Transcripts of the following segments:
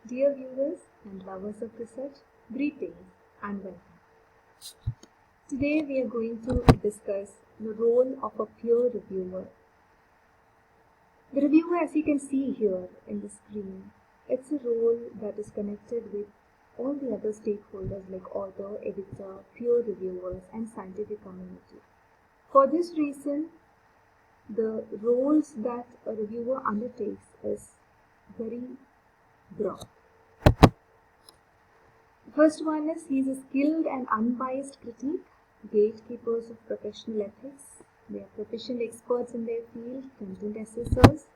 Dear viewers and lovers of research, greetings and welcome. Today we are going to discuss the role of a peer reviewer. The reviewer, as you can see here in the screen, it's a role that is connected with all the other stakeholders like author, editor, peer reviewers and scientific community. For this reason, the roles that a reviewer undertakes is very broad. The first one is he is a skilled and unbiased critic, gatekeepers of professional ethics. They are proficient experts in their field, content assessors,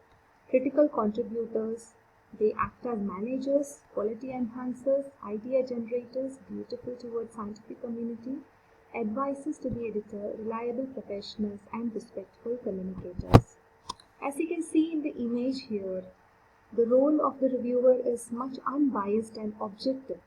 critical contributors. They act as managers, quality enhancers, idea generators, dutiful towards scientific community, advisors to the editor, reliable professionals, and respectful communicators. As you can see in the image here, the role of the reviewer is much unbiased and objective.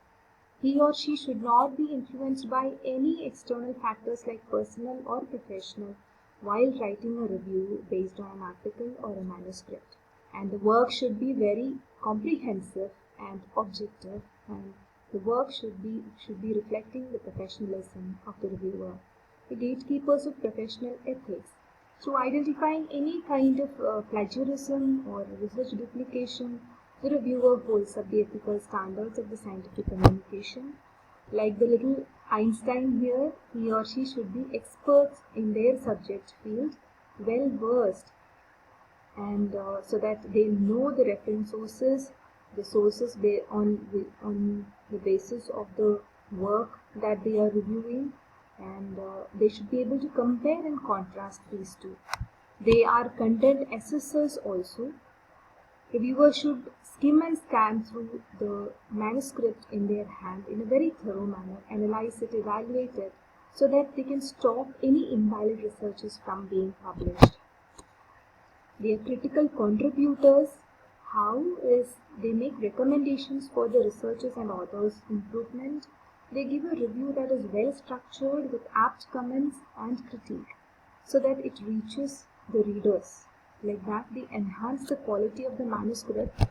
He or she should not be influenced by any external factors like personal or professional while writing a review based on an article or a manuscript. And the work should be very comprehensive and objective, and the work should be reflecting the professionalism of the reviewer. The gatekeepers of professional ethics. Through identifying any kind of plagiarism or research duplication, the reviewer holds up the ethical standards of the scientific communication. Like the little Einstein here, he or she should be experts in their subject field, well versed, and so that they know the reference sources, the sources on the basis of the work that they are reviewing, and they should be able to compare and contrast these two. They are content assessors also. Reviewers should skim and scan through the manuscript in their hand in a very thorough manner, analyze it, evaluate it, so that they can stop any invalid researches from being published. They are critical contributors. How is they make recommendations for the researchers and authors' improvement. They give a review that is well structured with apt comments and critique, so that it reaches the readers. Like that, they enhance the quality of the manuscript.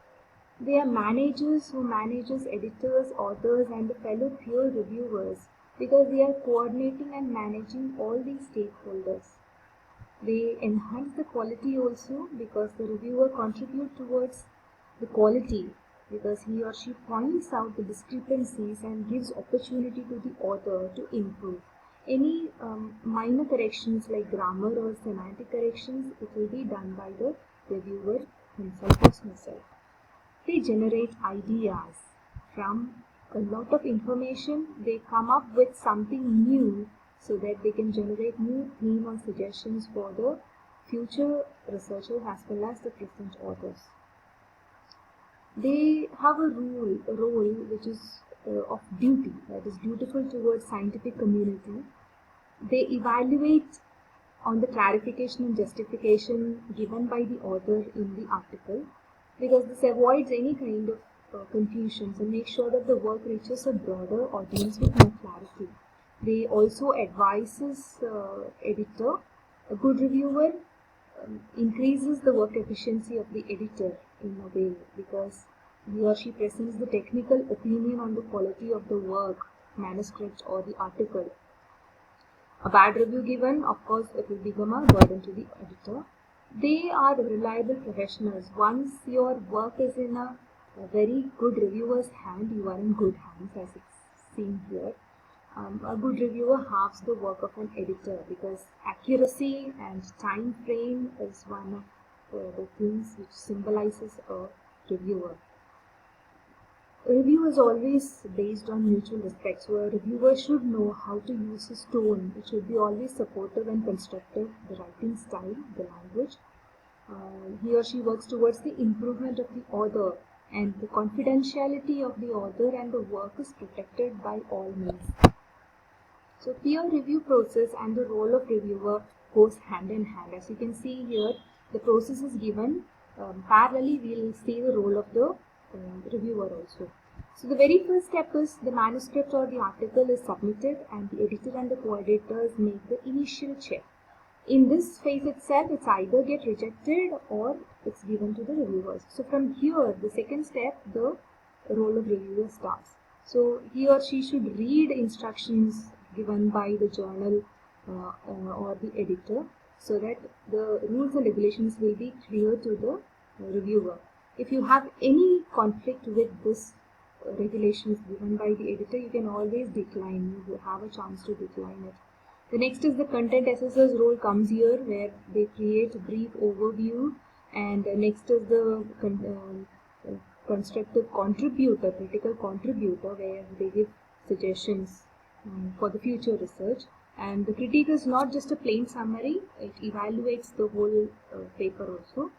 They are managers who manages editors, authors and the fellow peer reviewers because they are coordinating and managing all these stakeholders. They enhance the quality also because the reviewer contributes towards the quality because he or she points out the discrepancies and gives opportunity to the author to improve. Any minor corrections like grammar or semantic corrections, it will be done by the reviewer himself or herself. They generate ideas. From a lot of information, they come up with something new so that they can generate new theme or suggestions for the future researchers as well as the present authors. They have a role which is of duty, that is dutiful towards scientific community. They evaluate on the clarification and justification given by the author in the article because this avoids any kind of confusions and makes sure that the work reaches a broader audience with more clarity. They also advises editor. A good reviewer increases the work efficiency of the editor in a way because he or she presents the technical opinion on the quality of the work, manuscript or the article. A bad review given, of course, it will become a burden to the editor. They are reliable professionals. Once your work is in a very good reviewer's hand, you are in good hands as it's seen here. A good reviewer halves the work of an editor because accuracy and time frame is one of the things which symbolizes a reviewer. A review is always based on mutual respect, so a reviewer should know how to use his tone. It should be always supportive and constructive, the writing style, the language. He or she works towards the improvement of the author, and the confidentiality of the author and the work is protected by all means. So peer review process and the role of reviewer goes hand in hand. As you can see here, the process is given. Parallelly, we will see the role of the reviewer also. So the very first step is the manuscript or the article is submitted and the editor and the co-editors make the initial check. In this phase itself, it's either get rejected or it's given to the reviewers. So from here, the second step, the role of reviewer starts. So he or she should read instructions given by the journal or the editor, so that the rules and regulations will be clear to the reviewer. If you have any conflict with this regulations given by the editor, you can always decline. You have a chance to decline it. The next is the content assessor's role comes here, where they create a brief overview, and next is the constructive contributor, critical contributor, where they give suggestions for the future research. And the critique is not just a plain summary, it evaluates the whole paper also.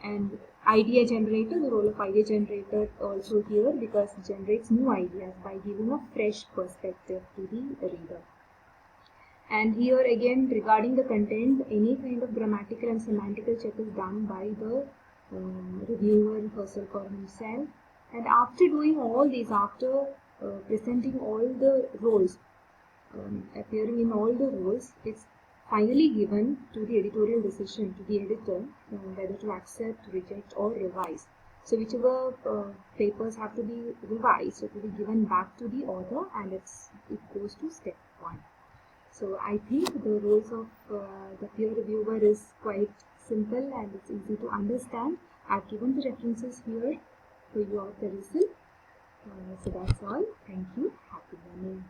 And idea generator, the role of idea generator also here, because it generates new ideas by giving a fresh perspective to the reader. And here again, regarding the content, any kind of grammatical and semantical check is done by the reviewer herself or himself. And after doing all these, after presenting all the roles, appearing in all the roles, it's finally given to the editorial decision, to the editor, whether to accept, reject or revise. So whichever papers have to be revised, it will be given back to the author, and it goes to step 1. So I think the roles of the peer reviewer is quite simple and it's easy to understand. I've given the references here for your perusal. So that's all. Thank you. Happy learning.